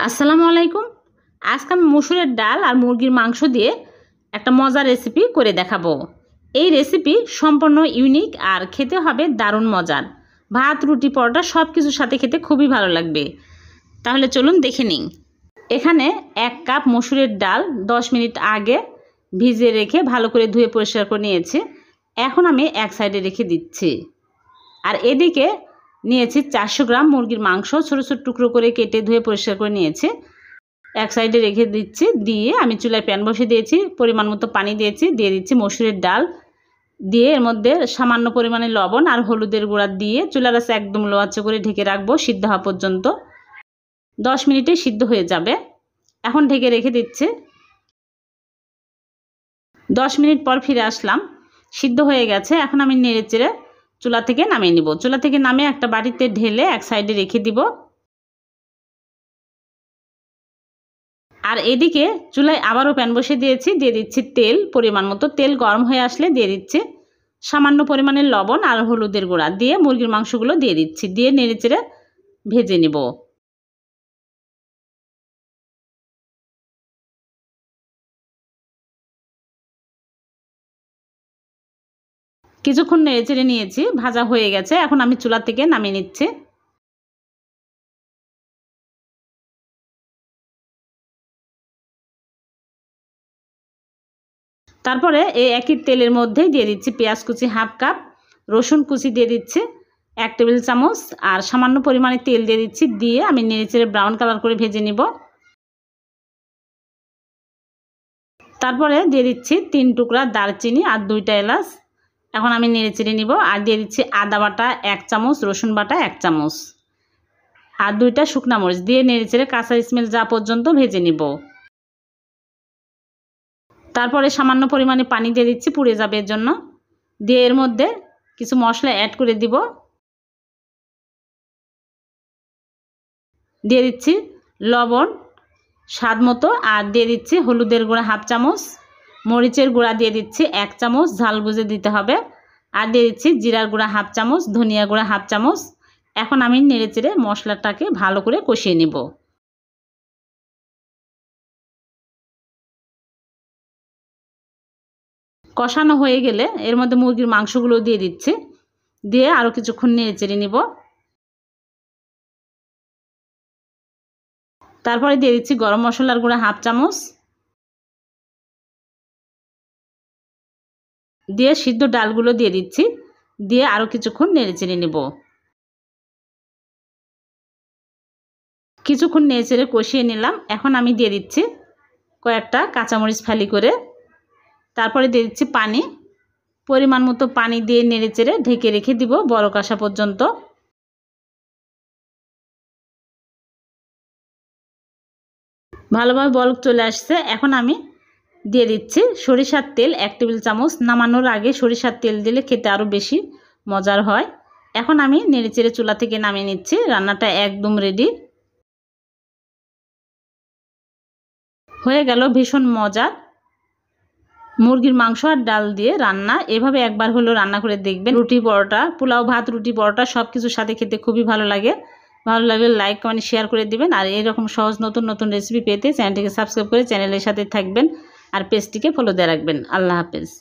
আসসালামু আলাইকুম। আজকে আমি মসুরের ডাল আর মুরগির মাংস দিয়ে একটা মজার রেসিপি করে দেখাবো। এই রেসিপি সম্পূর্ণ ইউনিক আর খেতে হবে দারুণ মজার। ভাত, রুটি, পরোটা সব কিছুর সাথে খেতে খুবই ভালো লাগবে। তাহলে চলুন দেখে নিন। এখানে 1 কাপ মসুরের ডাল 10 মিনিট আগে ভিজিয়ে রেখে ভালো করে ধুয়ে পরিষ্কার করে নিয়েছি। এখন আমি এক সাইডে রেখে দিচ্ছি। আর এদিকে নিয়েছি 400 গ্রাম মুরগির মাংস, ছোটো ছোটো টুকরো করে কেটে ধুয়ে পরিষ্কার করে নিয়েছি। এক সাইডে রেখে দিচ্ছি। দিয়ে আমি চুলায় প্যান বসিয়ে দিয়েছি, পরিমাণ মতো পানি দিয়েছি, দিয়ে দিচ্ছি মসুরের ডাল, দিয়ে এর মধ্যে সামান্য পরিমাণে লবণ আর হলুদের গুঁড়া দিয়ে চুলার আঁচে একদম লো আঁচে করে ঢেকে রাখবো সিদ্ধ হওয়া পর্যন্ত। 10 মিনিটে সিদ্ধ হয়ে যাবে। এখন ঢেকে রেখে দিচ্ছি। 10 মিনিট পর ফিরে আসলাম, সিদ্ধ হয়ে গেছে। এখন আমি নেড়ে চেড়ে চুলা থেকে নামিয়ে নিব। চুলা থেকে নামিয়ে একটা বাটিতে ঢেলে এক সাইডে রেখে দিব। আর এদিকে চুলায় আবারও প্যান বসিয়ে দিয়েছি, দিয়ে দিচ্ছি তেল পরিমাণ মতো। তেল গরম হয়ে আসলে দিয়ে দিচ্ছি সামান্য পরিমাণে লবণ আর হলুদের গুঁড়া, দিয়ে মুরগির মাংসগুলো দিয়ে দিচ্ছি, দিয়ে নেড়ে চেড়ে ভেজে নিব। কিছুক্ষণ নেড়ে চেড়ে নিয়েছি, ভাজা হয়ে গেছে। এখন আমি চুলা থেকে নামিয়ে নিচ্ছি। তারপরে এই একই তেলের মধ্যেই দিয়ে দিচ্ছি পেঁয়াজ কুচি হাফ কাপ, রসুন কুচি দিয়ে দিচ্ছি 1 টেবিল চামচ, আর সামান্য পরিমাণে তেল দিয়ে দিচ্ছি। দিয়ে আমি নেড়েচেড়ে ব্রাউন কালার করে ভেজে নিব। তারপরে দিয়ে দিচ্ছি 3 টুকরা দারচিনি আর 2টা এলাচ। এখন আমি নেড়েচেড়ে নিব। আর দিয়ে দিচ্ছি আদা বাটা 1 চামচ, রসুন বাটা 1 চামচ আর 2টা শুকনা মরিচ, দিয়ে নেড়েচেড়ে কাঁচা স্মেল যা পর্যন্ত ভেজে নিব। তারপরে সামান্য পরিমাণে পানি দিয়ে দিচ্ছি পুড়ে যাবে এর জন্য। দিয়ে এর মধ্যে কিছু মশলা অ্যাড করে দিব। দিয়ে দিচ্ছি লবণ স্বাদ মতো, আর দিয়ে দিচ্ছি হলুদের গুঁড়া হাফ চামচ, মরিচের গুঁড়া দিয়ে দিচ্ছি 1 চামচ, ঝাল বুঝে দিতে হবে। আর দিয়ে দিচ্ছি জিরার গুঁড়া হাফ চামচ, ধনিয়া গুঁড়া হাফ চামচ। এখন আমি নেড়েচেড়ে মশলাটাকে ভালো করে কষিয়ে নিব। কষানো হয়ে গেলে এর মধ্যে মুরগির মাংসগুলো দিয়ে দিচ্ছি, দিয়ে আরও কিছুক্ষণ নেড়েচেড়ে নিব। তারপরে দিয়ে দিচ্ছি গরম মশলার গুঁড়া হাফ চামচ, দিয়ে সিদ্ধ ডালগুলো দিয়ে দিচ্ছি, দিয়ে আরও কিছুক্ষণ নেড়েচেড়ে নিব। কিছুক্ষণ নেড়েচেড়ে কষিয়ে নিলাম। এখন আমি দিয়ে দিচ্ছি কয়েকটা কাঁচামরিচ ফালি করে। তারপরে দিয়ে দিচ্ছি পানি, পরিমাণ মতো পানি দিয়ে নেড়েচেড়ে ঢেকে রেখে দিব বলক আসা পর্যন্ত। ভালোভাবে বলক চলে আসছে। এখন আমি দিয়ে দিচ্ছি সরিষার তেল 1 টেবিল চামচ। নামানোর আগে সরিষার তেল দিলে খেতে আরও বেশি মজার হয়। এখন আমি নেড়েচেড়ে চুলা থেকে নামিয়ে নিচ্ছি। রান্নাটা একদম রেডি হয়ে গেল। ভীষণ মজার মুরগির মাংস আর ডাল দিয়ে রান্না। এভাবে একবার হলেও রান্না করে দেখবেন। রুটি পরোটা, পোলাও, ভাত, রুটি, পরোটা সব কিছুর সাথে খেতে খুবই ভালো লাগে। ভালো লাগলে লাইক কমেন্ট শেয়ার করে দিবেন। আর এরকম সহজ নতুন নতুন রেসিপি পেতে চ্যানেলটিকে সাবস্ক্রাইব করে চ্যানেলের সাথে থাকবেন আর পেজটিকে ফলো দিয়ে রাখবেন। আল্লাহ হাফেজ।